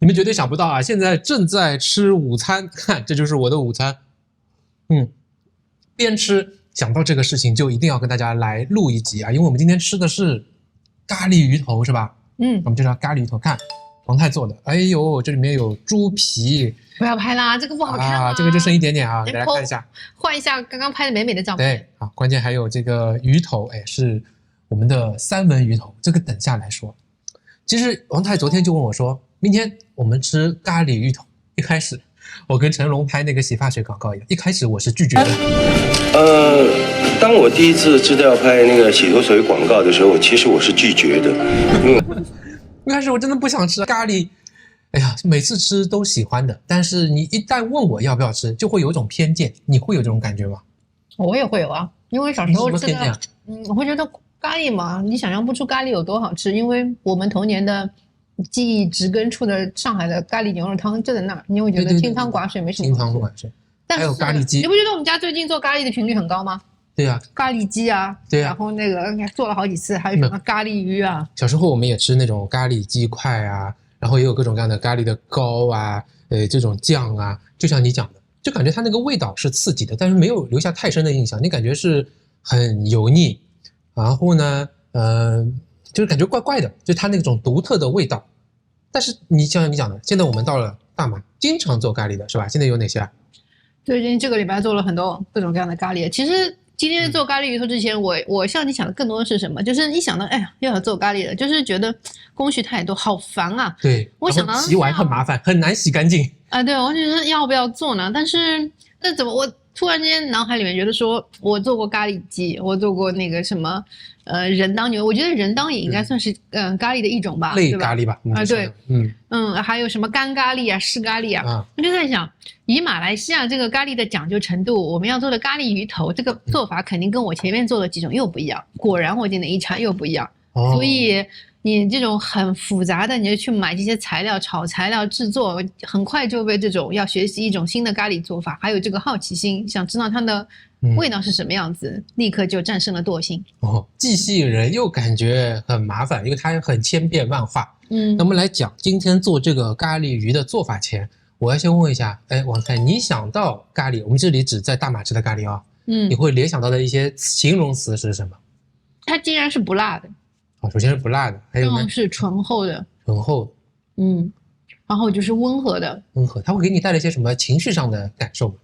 们绝对想不到啊！现在正在吃午餐，看这就是我的午餐。边吃想到这个事情，就一定要跟大家来录一集啊！因为我们今天吃的是咖喱鱼头，是吧？我们就叫咖喱鱼头，看王太做的。哎呦，这里面有猪皮。不要拍啦，这个不好看啊！这个就剩一点点啊，大家看一下，换一下刚刚拍的美美的照片。对啊，关键还有这个鱼头，哎，是我们的三文鱼头，这个等下来说。其实王太昨天就问我说，明天我们吃咖喱鱼头。一开始我跟成龙拍那个洗发水广告一样，一开始我是拒绝的。当我第一次知道要拍那个洗头水广告的时候，其实我是拒绝的，因为一开始我真的不想吃咖喱。哎呀，每次吃都喜欢的，但是你一旦问我要不要吃，就会有一种偏见。你会有这种感觉吗？我也会有啊，因为小时候吃的，我会觉得咖喱嘛，你想象不出咖喱有多好吃，因为我们童年的记忆植根处的上海的咖喱牛肉汤就在那儿，你会觉得清汤寡水没什么。清汤寡水，还有咖喱鸡，你不觉得我们家最近做咖喱的频率很高吗？对啊，咖喱鸡啊，对啊，然后那个做了好几次，还有什么咖喱鱼啊。小时候我们也吃那种咖喱鸡块啊。然后也有各种各样的咖喱的膏啊，这种酱啊，就像你讲的，就感觉它那个味道是刺激的，但是没有留下太深的印象，你感觉是很油腻，然后呢，就是感觉怪怪的，就它那种独特的味道。但是你像你讲的，现在我们到了大马，经常做咖喱的是吧？现在有哪些啊？最近这个礼拜做了很多各种各样的咖喱，其实。今天做咖喱鱼头之前，我像你想的更多的是什么？就是一想到，哎呀，又要做咖喱了，就是觉得工序太多，好烦啊。对，我想到洗碗很麻烦，很难洗干净啊。对，我觉得要不要做呢？但是那怎么我突然间脑海里面觉得说，我做过咖喱鸡，我做过那个什么人当牛，我觉得人当也应该算是咖喱的一种吧，类咖喱吧？啊，对，还有什么干咖喱啊、湿咖喱啊，我就在想，以马来西亚这个咖喱的讲究程度，我们要做的咖喱鱼头，这个做法肯定跟我前面做的几种又不一样。果然，我今天一查又不一样，所以你这种很复杂的，你就去买这些材料、炒材料、制作，很快就被这种要学习一种新的咖喱做法，还有这个好奇心，想知道它的味道是什么样子，立刻就战胜了惰性。既吸引人又感觉很麻烦，因为它很千变万化。那我们来讲今天做这个咖喱鱼的做法前，我要先问一下，哎，王太，你想到咖喱，我们这里只在大马吃的咖喱啊，你会联想到的一些形容词是什么？它竟然是不辣的。首先是不辣的，还有呢是醇厚的，醇厚的，然后就是温和的，它会给你带来一些什么情绪上的感受吗？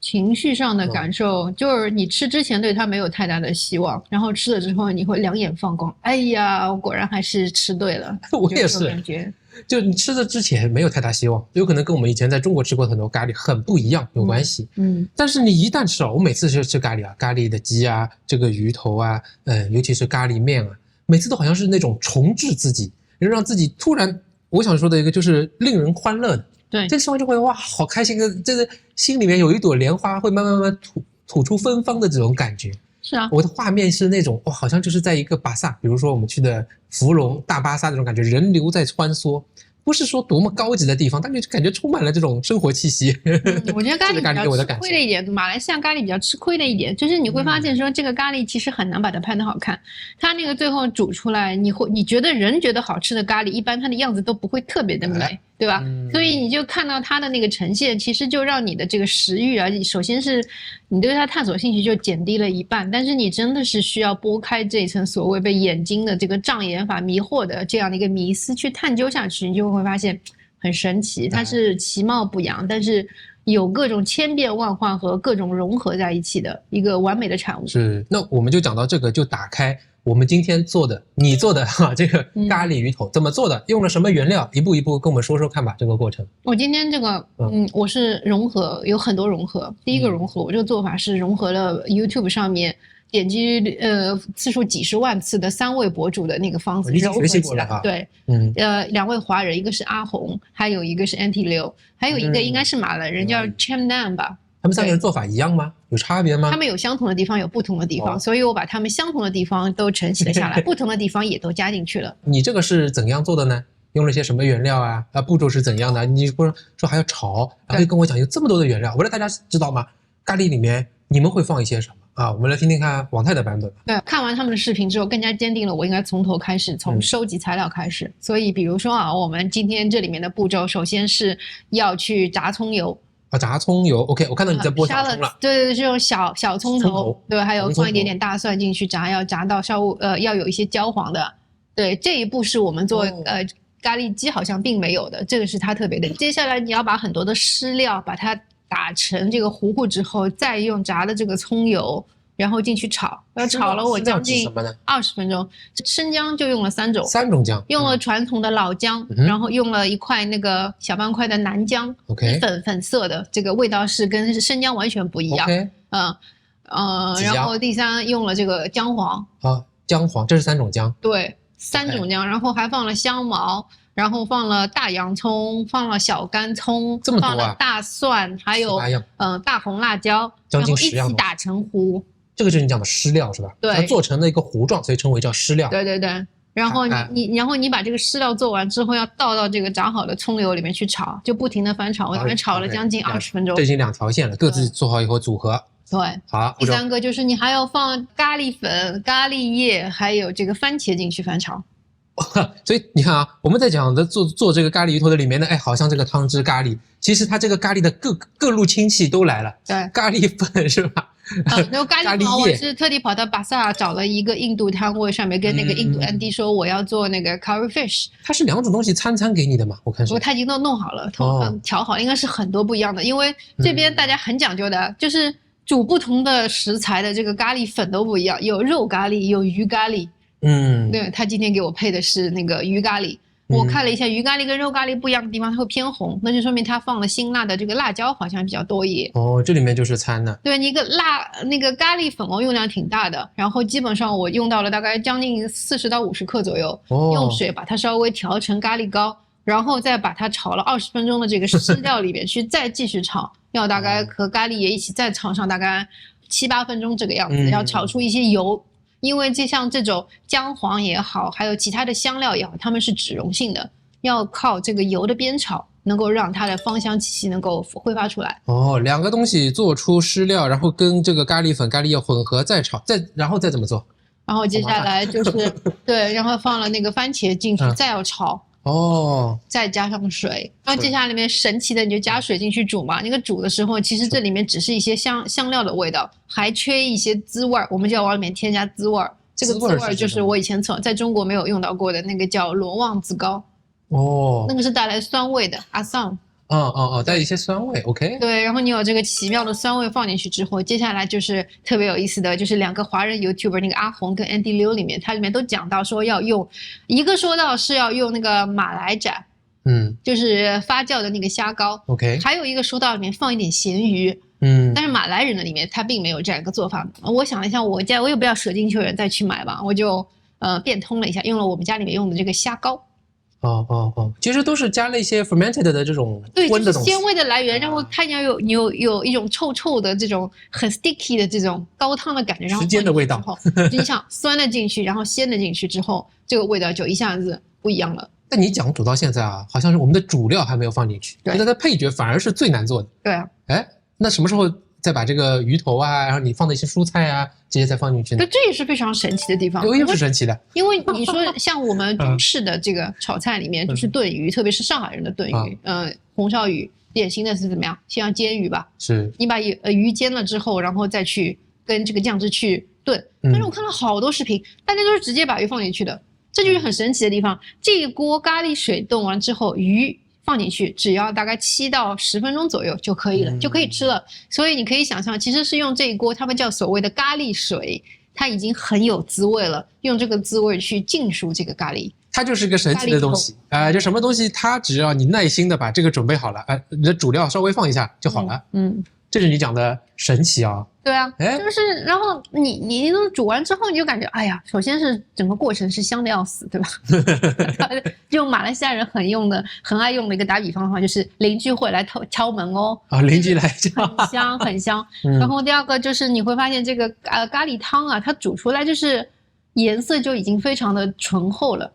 情绪上的感受就是你吃之前对它没有太大的希望，然后吃了之后你会两眼放光，哎呀，我果然还是吃对了。我也是感觉，就你吃的之前没有太大希望，有可能跟我们以前在中国吃过的很多咖喱很不一样，有关系。但是你一旦吃了，我每次吃咖喱啊，咖喱的鸡啊，这个鱼头啊，尤其是咖喱面啊，每次都好像是那种重置自己，让自己突然，我想说的一个就是令人欢乐的。对，这吃完就会哇，好开心的，这个心里面有一朵莲花会慢慢吐出芬芳的这种感觉。是啊，我的画面是那种哇，好像就是在一个巴萨，比如说我们去的芙蓉大巴萨那种感觉，人流在穿梭。不是说多么高级的地方，但就感觉充满了这种生活气息。我觉得咖喱比较吃亏的一点，马来西亚咖喱比较吃亏的一点，就是你会发现说这个咖喱其实很难把它拍得好看。它那个最后煮出来，你觉得人觉得好吃的咖喱，一般它的样子都不会特别的美，对吧？所以你就看到它的那个呈现，其实就让你的这个食欲啊，首先是你对它探索兴趣就减低了一半，但是你真的是需要拨开这一层所谓被眼睛的这个障眼法迷惑的这样的一个迷思去探究下去，你就会发现很神奇，它是其貌不扬，但是有各种千变万化和各种融合在一起的一个完美的产物。是，那我们就讲到这个，就打开我们今天做的，你做的这个咖喱鱼头怎么做的，用了什么原料，一步一步跟我们说说看吧，这个过程。我今天这个我是融合，有很多融合。第一个融合，我这个做法是融合了 YouTube 上面点击次数几十万次的3位博主的那个方子，学习过了哈。对，2位华人，一个是阿红，还有一个是 Anti 刘，还有一个应该是马来人叫 Cham Nam 吧。他们3个人做法一样吗？有差别吗？他们有相同的地方，有不同的地方，所以我把他们相同的地方都承袭了下来，不同的地方也都加进去了。你这个是怎样做的呢？用了些什么原料啊？步骤是怎样的？你不是说还要炒，然后就跟我讲有这么多的原料，我让大家知道吗？咖喱里面你们会放一些什么啊，我们来听听看王太的版本。对，看完他们的视频之后，更加坚定了我应该从头开始，从收集材料开始。所以，比如说啊，我们今天这里面的步骤，首先是要去炸葱油。炸葱油 ，OK， 我看到你在剥小葱了。对对对，这种小葱头，对，还有放一点点大蒜进去炸，要炸到稍微要有一些焦黄的。对，这一步是我们做咖喱鸡好像并没有的，这个是它特别的。接下来你要把很多的湿料把它打成这个糊糊之后，再用炸的这个葱油，然后进去炒。要炒了我将近20分钟。生姜就用了3种，3种姜，用了传统的老姜，然后用了一块那个小半块的南姜，OK，粉色的，这个味道是跟生姜完全不一样。OK，然后第3用了这个姜黄。姜黄，这是3种姜。对，3种姜，然后还放了香茅。然后放了大洋葱，放了小干葱，这么多啊，放了大蒜，还有大红辣椒，将近10样，然后一起打成糊。这个就是你讲的湿料是吧？对，它做成了一个糊状，所以称为叫湿料。对对对，然后你把这个湿料做完之后，要倒到这个炸好的葱油里面去炒，就不停的翻炒，我们炒了将近20分钟。这已经2条线了，各自做好以后组合。对，好。第3个就是你还要放咖喱粉、咖喱叶，还有这个番茄进去翻炒。所以你看啊，我们在讲的做这个咖喱鱼头的里面呢，好像这个汤汁咖喱，其实它这个咖喱的各路亲戚都来了。对，咖喱粉是吧？然后咖喱粉我是特地跑到巴萨找了一个印度摊位，上面跟那个印度 Andy 说我要做那个 curry fish。它是2种东西掺给你的嘛？我看是。他已经都弄好了，调好，应该是很多不一样的，因为这边大家很讲究的，就是煮不同的食材的这个咖喱粉都不一样，有肉咖喱，有鱼咖喱。对，他今天给我配的是那个鱼咖喱。我看了一下鱼咖喱跟肉咖喱不一样的地方，它会偏红，那就说明它放了辛辣的这个辣椒好像比较多一点。这里面就是掺的。对，那个咖喱粉用量挺大的，然后基本上我用到了大概将近40到50克左右，用水把它稍微调成咖喱膏，然后再把它炒了20分钟的这个湿料里面去，再继续炒，要大概和咖喱也一起再炒上大概7、8分钟这个样子，要炒出一些油。因为像这种姜黄也好，还有其他的香料也好，它们是脂溶性的，要靠这个油的煸炒，能够让它的芳香气息能够挥发出来。2个东西做出湿料，然后跟这个咖喱粉、咖喱液混合再炒，然后再怎么做？然后接下来就是对，然后放了那个番茄进去，再要炒。再加上水，然后接下来里面神奇的你就加水进去煮嘛。那个煮的时候，其实这里面只是一些香料的味道，还缺一些滋味，我们就要往里面添加滋味。这个滋味就是我以前在中国没有用到过的那个叫罗望子膏。那个是带来酸味的阿桑。带一些酸味 ，OK。对，然后你有这个奇妙的酸味放进去之后，接下来就是特别有意思的，就是2个华人 YouTuber 那个阿红跟 Andy Liu 里面，它里面都讲到说要用，一个说到是要用那个马来斩，就是发酵的那个虾膏 ，OK。还有一个说到里面放一点咸鱼，但是马来人的里面他并没有这样一个做法。我想了一下，我也不要舍近求远再去买吧，我就变通了一下，用了我们家里面用的这个虾膏。其实都是加了一些 fermented 的这种温的东西，鲜味的来源，然后它要有一种臭的这种很 sticky 的这种高汤的感觉，然后时间的味道，你想酸的进去，然后鲜的进去之后，这个味道就一下子不一样了。但你煮到现在啊，好像是我们的主料还没有放进去，觉得它配角反而是最难做的。对啊，那什么时候再把这个鱼头啊，然后你放的一些蔬菜啊，这些再放进去呢？这也是非常神奇的地方。又是神奇的，因为你说像我们中式的这个炒菜里面，就是炖鱼，特别是上海人的炖鱼，红烧鱼，典型的是怎么样？先要煎鱼吧，是你把鱼煎了之后，然后再去跟这个酱汁去炖。但是我看了好多视频，大家都是直接把鱼放进去的，这就是很神奇的地方。这一锅咖喱水炖完之后，鱼放进去只要大概7到10分钟左右就可以了，就可以吃了。所以你可以想象，其实是用这一锅他们叫所谓的咖喱水，它已经很有滋味了，用这个滋味去浸熟这个咖喱。它就是个神奇的东西就什么东西它只要你耐心的把这个准备好了，你的主料稍微放一下就好了。这是你讲的神奇啊。对啊，就是然后你都煮完之后，你就感觉哎呀，首先是整个过程是香的要死，对吧？就马来西亚人很爱用的一个打比方的话，就是邻居会来敲门哦。邻居来敲，很香很香。然后第二个就是你会发现这个咖喱汤啊，它煮出来就是颜色就已经非常的醇厚了。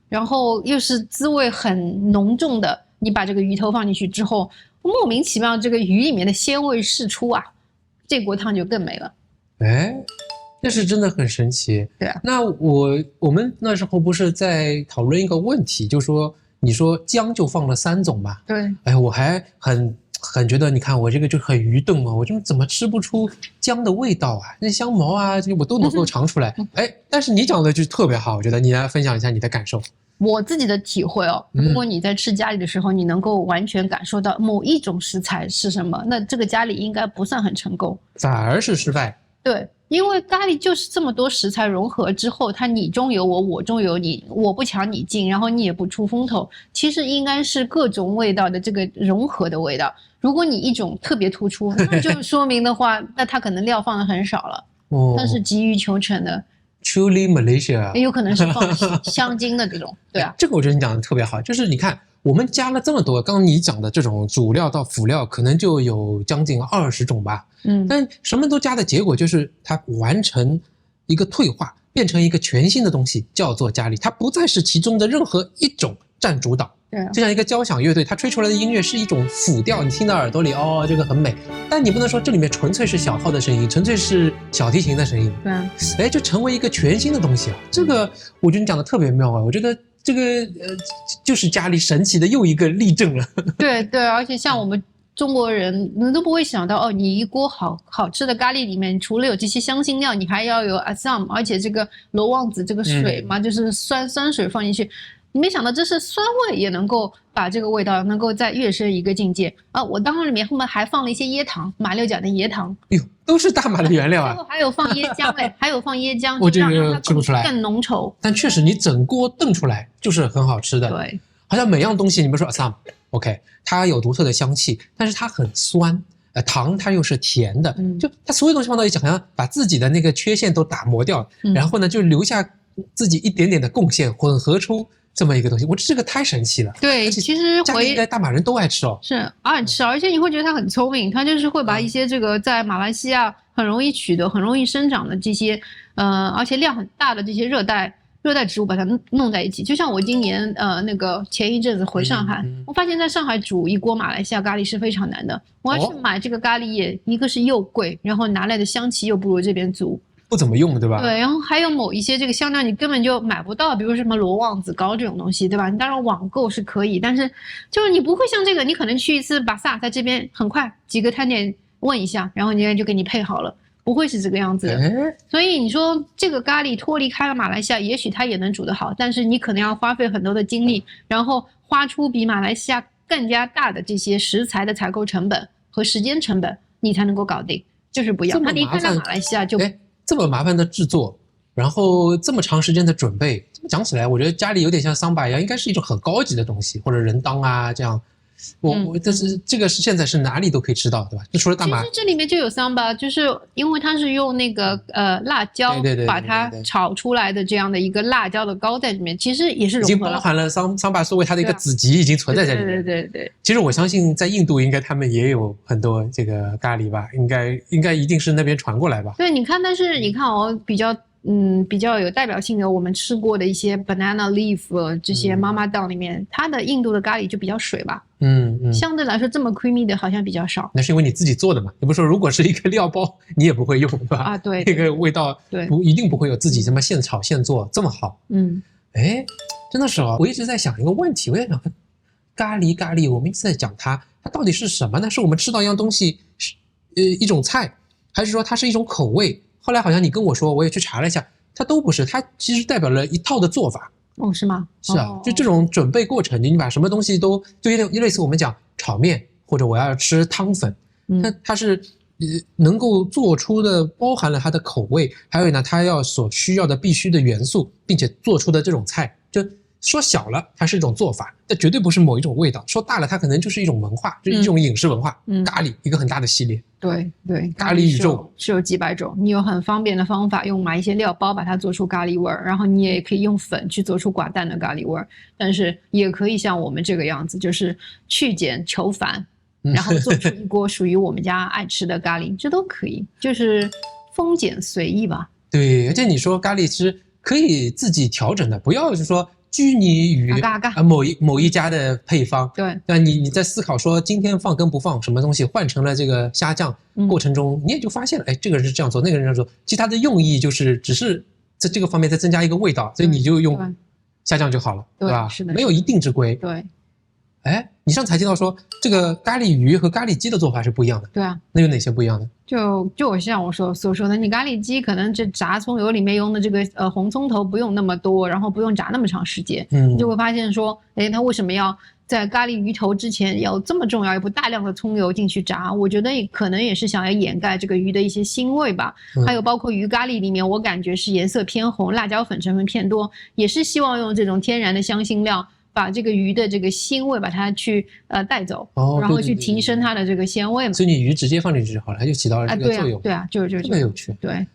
然后又是滋味很浓重的，你把这个鱼头放进去之后，莫名其妙这个鱼里面的鲜味释出啊。这锅汤就更美了。哎，那是真的很神奇。对啊，那我们那时候不是在讨论一个问题，就说你说姜就放了3种嘛？对，哎，我还很觉得，你看我这个就很愚钝嘛，我就怎么吃不出姜的味道啊？那香茅啊，这个我都能够尝出来。哎，但是你讲的就特别好，我觉得你来分享一下你的感受。我自己的体会哦，如果你在吃咖喱的时候，你能够完全感受到某一种食材是什么，那这个咖喱应该不算很成功，反而是失败。对，因为咖喱就是这么多食材融合之后，它你中有我，我中有你，我不抢你进，然后你也不出风头，其实应该是各种味道的这个融合的味道。如果你一种特别突出，那就说明的话，那它可能料放的很少了，它是急于求成的。Truly Malaysia 也有可能是放香精的这种，对啊，这个我觉得你讲的特别好，就是你看我们加了这么多，刚刚你讲的这种主料到辅料，可能就有将近20种吧，但什么都加的结果就是它完成一个退化，变成一个全新的东西，叫做咖喱，它不再是其中的任何一种占主导。对，就像一个交响乐队，它吹出来的音乐是一种辅调，你听到耳朵里哦，这个很美，但你不能说这里面纯粹是小号的声音，纯粹是小提琴的声音，对啊，哎，就成为一个全新的东西啊！这个我觉得你讲的特别妙啊！我觉得这个就是咖喱神奇的又一个例证了。对对，而且像我们中国人，你都不会想到哦，你一锅好吃的咖喱里面，除了有这些香辛料，你还要有 Assam， 而且这个罗望子这个水嘛，就是酸水放进去。你没想到这是酸味也能够把这个味道能够再跃升一个境界啊！我当然里面后面还放了一些椰糖，马六甲的椰糖，哎呦，都是大马的原料啊！最后还有放椰浆嘞，还有放椰浆，我这个让它吃不出来，更浓稠。但确实你整锅炖出来就是很好吃的。对，好像每样东西，你比如说 Assam，OK，它有独特的香气，但是它很酸。糖它又是甜的，就它所有东西放到一起，好像把自己的那个缺陷都打磨掉，然后呢，就留下自己一点点的贡献，混合出这么一个东西。我这个太神奇了。对，其实应该大马人都爱吃哦。是爱吃，而且你会觉得他很聪明，他就是会把一些这个在马来西亚很容易取得、很容易生长的这些，而且量很大的这些热带植物把它弄在一起。就像我今年那个前一阵子回上海，我发现在上海煮一锅马来西亚咖喱是非常难的。我要去买这个咖喱液，一个是又贵，然后拿来的香气又不如这边足。不怎么用，对吧？对，然后还有某一些这个香料你根本就买不到，比如什么罗望子膏这种东西，对吧？你当然网购是可以，但是就是你不会像这个，你可能去一次巴萨，在这边很快几个摊点问一下，然后人家就给你配好了，不会是这个样子的。所以你说这个咖喱脱离开了马来西亚，也许它也能煮得好，但是你可能要花费很多的精力，然后花出比马来西亚更加大的这些食材的采购成本和时间成本，你才能够搞定，就是不一样。它离开了马来西亚就。这么麻烦的制作，然后这么长时间的准备，讲起来，我觉得家里有点像桑巴一样，应该是一种很高级的东西，或者人当啊这样。但是这个是现在是哪里都可以吃到，对吧？就除了大马，其实这里面就有桑巴，就是因为它是用那个辣椒把它炒出来的这样的一个辣椒的膏在里面，其实也是融合了，已经包含了桑巴作为它的一个子集已经存在在里面。对。其实我相信在印度应该他们也有很多这个咖喱吧，应该一定是那边传过来吧。对，你看，但是你看哦，比较有代表性的，我们吃过的一些 banana leaf 这些妈妈档里面，它的印度的咖喱就比较水吧。相对来说这么 creamy 的好像比较少。那是因为你自己做的嘛，你不是说如果是一个料包，你也不会用，对吧？啊，对，那个味道一定不会有自己这么现炒现做这么好。哎，真的是哦，我一直在想一个问题，我在想咖喱，我们一直在讲它到底是什么呢？是我们吃到一样东西，是一种菜，还是说它是一种口味？后来好像你跟我说，我也去查了一下，它都不是，它其实代表了一套的做法。哦，是吗？是啊，就这种准备过程，你把什么东西都就类似我们讲炒面，或者我要吃汤粉，它是能够做出的包含了它的口味，还有呢，它要所需要的必须的元素，并且做出的这种菜，就说小了它是一种做法，但绝对不是某一种味道；说大了它可能就是一种文化，就是一种饮食文化。咖喱一个很大的系列。对，咖喱宇宙是有几百种，你有很方便的方法，用买一些料包把它做出咖喱味儿，然后你也可以用粉去做出寡淡的咖喱味儿，但是也可以像我们这个样子，就是去碱求繁，然后做出一锅属于我们家爱吃的咖喱，这都可以，就是丰俭随意吧。对，而且你说咖喱其实可以自己调整的，不要就是说拘泥于某一家的配方。对，那你在思考说今天放跟不放什么东西换成了这个虾酱过程中，你也就发现了，哎，这个人是这样做，那个人这样做，其实它的用意就是只是在这个方面再增加一个味道，所以你就用虾酱就好了，对吧？是的，没有一定之规。对。哎，你上次还提到说这个咖喱鱼和咖喱鸡的做法是不一样的。对啊，那有哪些不一样的？就像我所说的，你咖喱鸡可能这炸葱油里面用的这个红葱头不用那么多，然后不用炸那么长时间，你就会发现说，哎，它为什么要在咖喱鱼头之前要这么重要，要不大量的葱油进去炸？我觉得可能也是想要掩盖这个鱼的一些腥味吧。还有包括鱼咖喱里面，我感觉是颜色偏红，辣椒粉成分偏多，也是希望用这种天然的香辛料。把这个鱼的这个腥味把它去带走，然后去提升它的这个鲜味嘛。所以你鱼直接放进去就好了，它就起到了这个作用。对啊，就是特别有趣。对，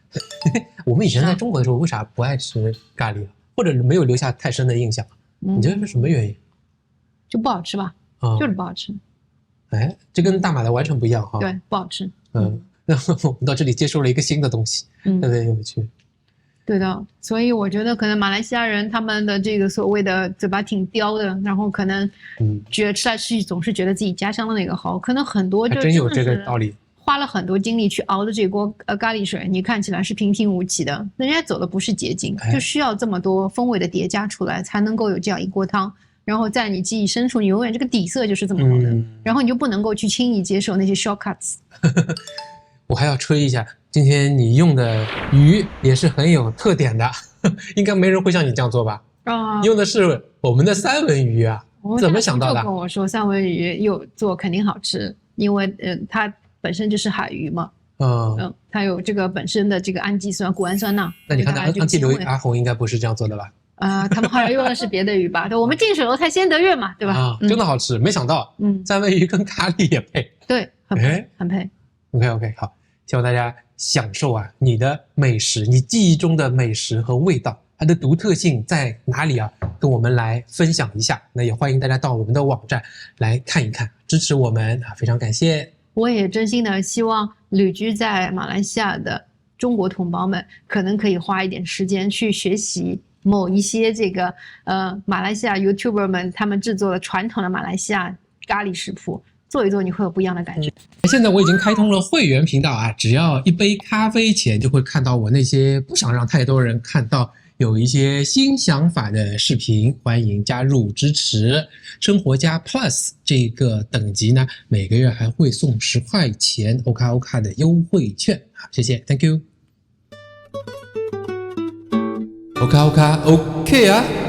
我们以前在中国的时候，为啥不爱吃咖喱啊？或者没有留下太深的印象？你觉得是什么原因？就不好吃吧？就是不好吃。哎，这跟大马的完全不一样哈。对，不好吃。然后我们到这里接受了一个新的东西，特别有趣。对的，所以我觉得可能马来西亚人他们的这个所谓的嘴巴挺刁的，然后可能觉得吃来吃去总是觉得自己家乡的那个好，可能很多就真有这个道理，花了很多精力去熬的这锅咖喱水，你看起来是平平无奇的，人家走的不是捷径，就需要这么多风味的叠加出来，才能够有这样一锅汤。然后在你记忆深处，你永远这个底色就是这么好的，然后你就不能够去轻易接受那些 shortcuts。我还要吹一下，今天你用的鱼也是很有特点的，应该没人会像你这样做吧？用的是我们的三文鱼啊，怎么想到的？就跟我说三文鱼有做肯定好吃，因为它本身就是海鱼嘛，它有这个本身的这个氨基酸、谷氨酸钠。那你看那安吉刘阿红应该不是这样做的吧？他们好像用的是别的鱼吧？对，我们近水楼台先得月嘛，对吧？真的好吃，没想到，三文鱼跟咖喱也配，对，很配。OK， 好。希望大家享受啊，你的美食，你记忆中的美食和味道，它的独特性在哪里啊？跟我们来分享一下。那也欢迎大家到我们的网站来看一看，支持我们啊，非常感谢。我也真心的希望旅居在马来西亚的中国同胞们，可能可以花一点时间去学习某一些这个马来西亚 YouTuber 们他们制作的传统的马来西亚咖喱食谱。做一做你会有不一样的感觉。现在我已经开通了会员频道啊，只要一杯咖啡钱就会看到我那些不想让太多人看到有一些新想法的视频，欢迎加入支持。生活家 Plus 这个等级呢，每个月还会送10块钱 OKA 的优惠券。好，谢谢 ，Thank you。OK 啊。